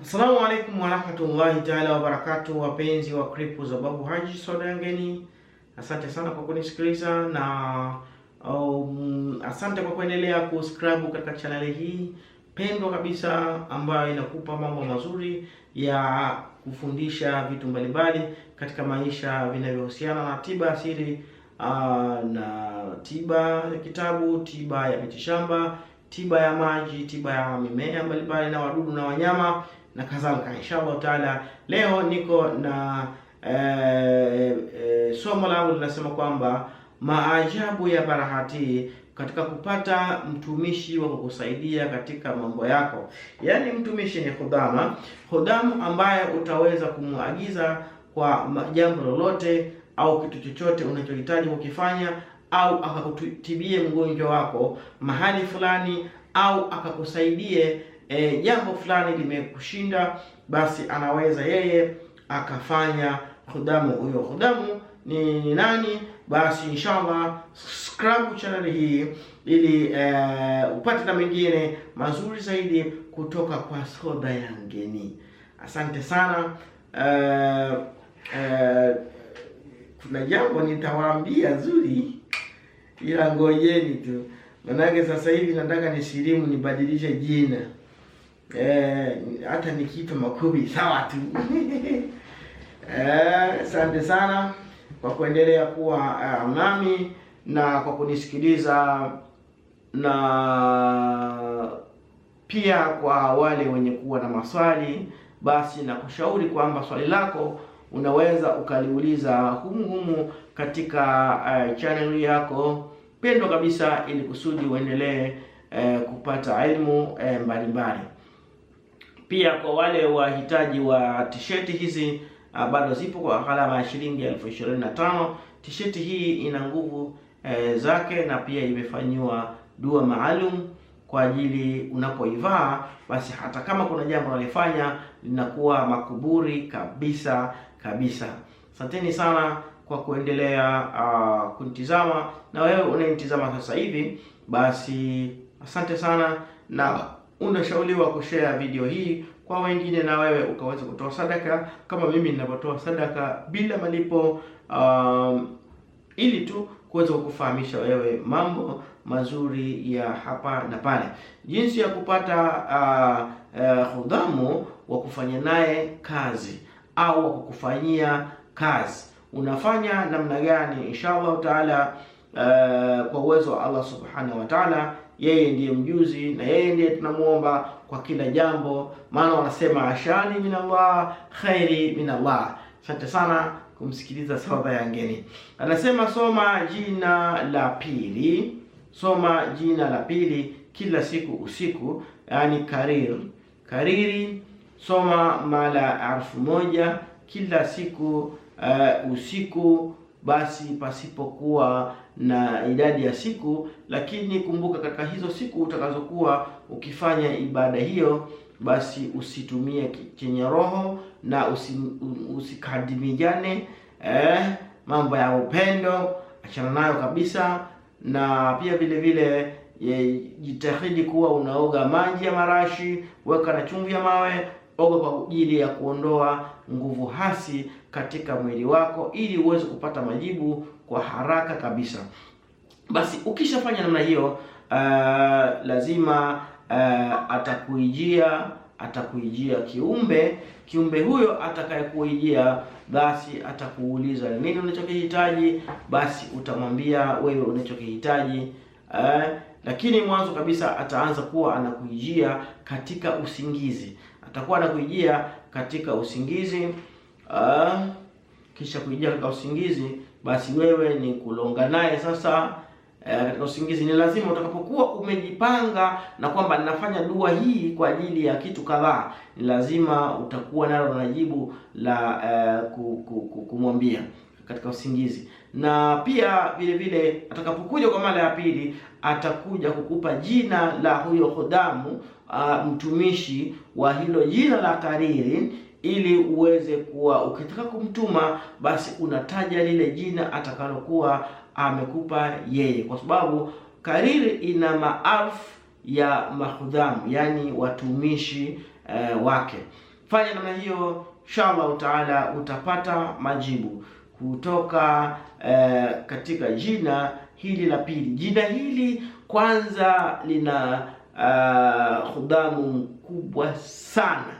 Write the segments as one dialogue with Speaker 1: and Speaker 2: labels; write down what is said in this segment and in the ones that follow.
Speaker 1: Assalamu alaikum warahmatullahi taala wabarakatuh, wapenzi wa kripu za Babu Haji Soda ya Ngeni, asante sana kwa kunisikiliza na asante kwa kuendelea kusubscribe katika channel hii pendwa kabisa, ambayo inakupa mambo mazuri ya kufundisha vitu mbalimbali katika maisha vinavyohusiana na tiba asili, na tiba ya kitabu, tiba ya mitishamba, tiba ya maji, tiba ya mimea mbalimbali na wadudu na wanyama na kadhalika. Inshallah taala, leo niko na somo langu linasema kwamba maajabu ya Barahati katika kupata mtumishi wa kukusaidia katika mambo yako. Yaani mtumishi ni hudamu ambaye utaweza kumuagiza kwa jambo lolote au kitu chochote unachohitaji kukifanya, au akakutibie mgonjwa wako mahali fulani, au akakusaidie jambo fulani limekushinda, basi anaweza yeye akafanya hudamu. Huyo hudamu ni nani? Basi inshallah subscribe channel hii ili upate na mengine mazuri zaidi kutoka kwa Soda ya Ngeni. Asante sana. Kuna jambo nitawaambia zuri, ila ngojeni tu, manake sasa hivi nataka nisilimu, nibadilishe jina. Hata nikiitwa Makubi sawa tu. Asante sana kwa kuendelea kuwa nami na kwa kunisikiliza, na pia kwa wale wenye kuwa na maswali, basi na kushauri kwamba swali lako unaweza ukaliuliza humu katika channel yako pendwa kabisa, ili kusudi uendelee kupata elimu mbalimbali. Pia kwa wale wahitaji wa t-shirt hizi, bado zipo kwa gharama ya shilingi 25,000. T-shirt hii ina nguvu zake na pia imefanyiwa dua maalum kwa ajili unapoivaa, basi hata kama kuna jambo unalifanya linakuwa makuburi kabisa kabisa. Asanteni sana kwa kuendelea kunitizama, na wewe unanitizama sasa hivi, basi asante sana, na unashauriwa kushare video hii kwa wengine, na wewe ukaweza kutoa sadaka kama mimi ninavyotoa sadaka bila malipo, ili tu kuweza kukufahamisha wewe mambo mazuri ya hapa na pale. Jinsi ya kupata hudamu wa kufanya naye kazi au wa kukufanyia kazi, unafanya namna gani? Inshallah taala, kwa uwezo wa Allah subhanahu wa taala, yeye ndiye mjuzi na yeye ndiye tunamuomba kwa kila jambo, maana wanasema ashani min Allah khairi min Allah. Asante sana kumsikiliza Soda ya Ngeni. Anasema soma jina la pili, soma jina la pili kila siku usiku, yani kariri, soma mara 1000 kila siku usiku, basi pasipokuwa na idadi ya siku. Lakini kumbuka, katika hizo siku utakazokuwa ukifanya ibada hiyo, basi usitumie chenye roho na usikadimijane. Mambo ya upendo achana nayo kabisa, na pia vile vile jitahidi kuwa unaoga maji ya marashi, weka na chumvi ya mawe, oga kwa ajili ya kuondoa nguvu hasi katika mwili wako, ili uweze kupata majibu kwa haraka kabisa. Basi ukishafanya namna hiyo, lazima atakuijia kiumbe huyo atakayekuijia, basi atakuuliza nini unachokihitaji, basi utamwambia wewe unachokihitaji. Lakini mwanzo kabisa ataanza kuwa anakuijia katika usingizi, atakuwa anakuijia katika usingizi. Kisha kuijia katika usingizi, basi wewe ni kulonga naye sasa. Katika usingizi ni lazima utakapokuwa umejipanga na kwamba ninafanya dua hii kwa ajili ya kitu kadhaa, ni lazima utakuwa nalo na jibu la kumwambia katika usingizi. Na pia vile vile atakapokuja kwa mara ya pili, atakuja kukupa jina la huyo hudamu, mtumishi wa hilo jina la kariri, ili uweze kuwa ukitaka kumtuma, basi unataja lile jina atakalokuwa amekupa yeye, kwa sababu kariri ina maelfu ya mahudamu, yani watumishi wake. Fanya namna hiyo, inshallah taala utapata majibu kutoka katika jina hili la pili. Jina hili kwanza lina khudamu mkubwa sana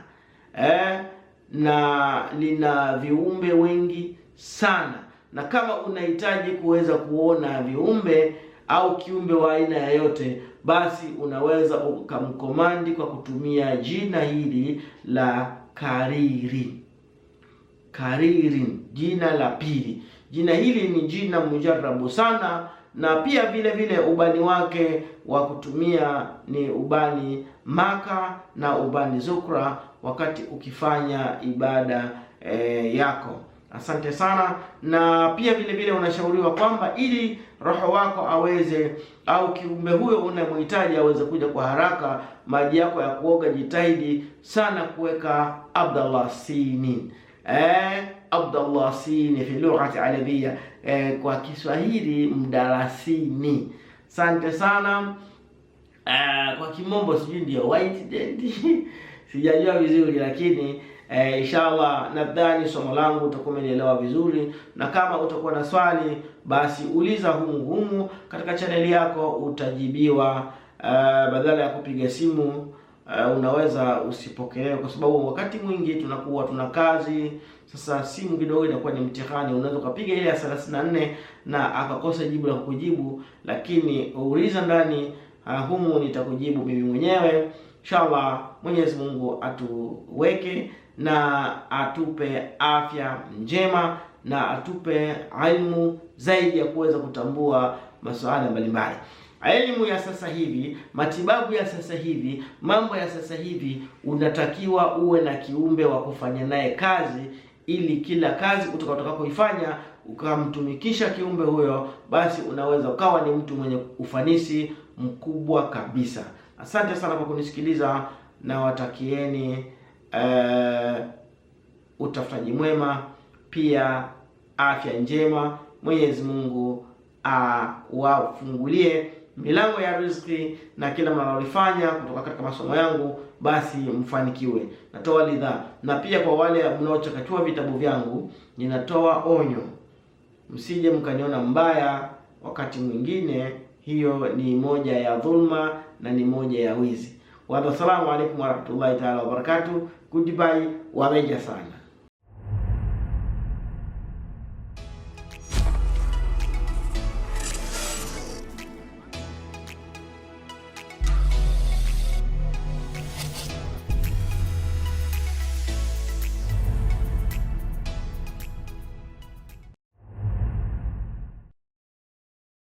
Speaker 1: na lina viumbe wengi sana, na kama unahitaji kuweza kuona viumbe au kiumbe wa aina yoyote, basi unaweza ukamkomandi kwa kutumia jina hili la Karirin. Karirin, jina la pili. Jina hili ni jina mujarabu sana, na pia vile vile ubani wake wa kutumia ni ubani maka na ubani zukra wakati ukifanya ibada yako. Asante sana. Na pia vile vile unashauriwa kwamba ili roho wako aweze au kiumbe huyo unamhitaji aweze kuja kwa haraka, maji yako ya kuoga jitahidi sana kuweka Abdallah Sinin. Abdallah Sini fi lughati arabia, kwa Kiswahili mdalasini. Asante sana. Kwa kimombo sijui ndio white dent sijajua vizuri, lakini inshallah nadhani somo langu utakuwa umenielewa vizuri, na kama utakuwa na swali basi uliza humu katika chaneli yako, utajibiwa. Badala ya kupiga simu unaweza usipokelewe, kwa sababu wakati mwingi tunakuwa tuna kazi. Sasa simu kidogo inakuwa ni mtihani, unaweza ukapiga ile ya 34 na akakosa jibu la kukujibu, lakini uliza ndani humu nitakujibu mimi mwenyewe. Inshallah Mwenyezi Mungu atuweke na atupe afya njema na atupe ilmu zaidi ya kuweza kutambua masuala mbalimbali. Elimu ya sasa hivi, matibabu ya sasa hivi, mambo ya sasa hivi, unatakiwa uwe na kiumbe wa kufanya naye kazi, ili kila kazi utakayotoka kuifanya ukamtumikisha kiumbe huyo, basi unaweza ukawa ni mtu mwenye ufanisi mkubwa kabisa. Asante sana kwa kunisikiliza, na watakieni utafutaji mwema, pia afya njema. Mwenyezi Mungu awafungulie milango ya riziki, na kila mnalolifanya kutoka katika masomo yangu basi mfanikiwe. Natoa lidha, na pia kwa wale mnaochakachua vitabu vyangu ninatoa onyo, msije mkaniona mbaya wakati mwingine. Hiyo ni moja ya dhulma na ni moja ya wizi. Wa assalamu alaikum warahmatullahi taala wabarakatuh. Goodbye, wameja sana.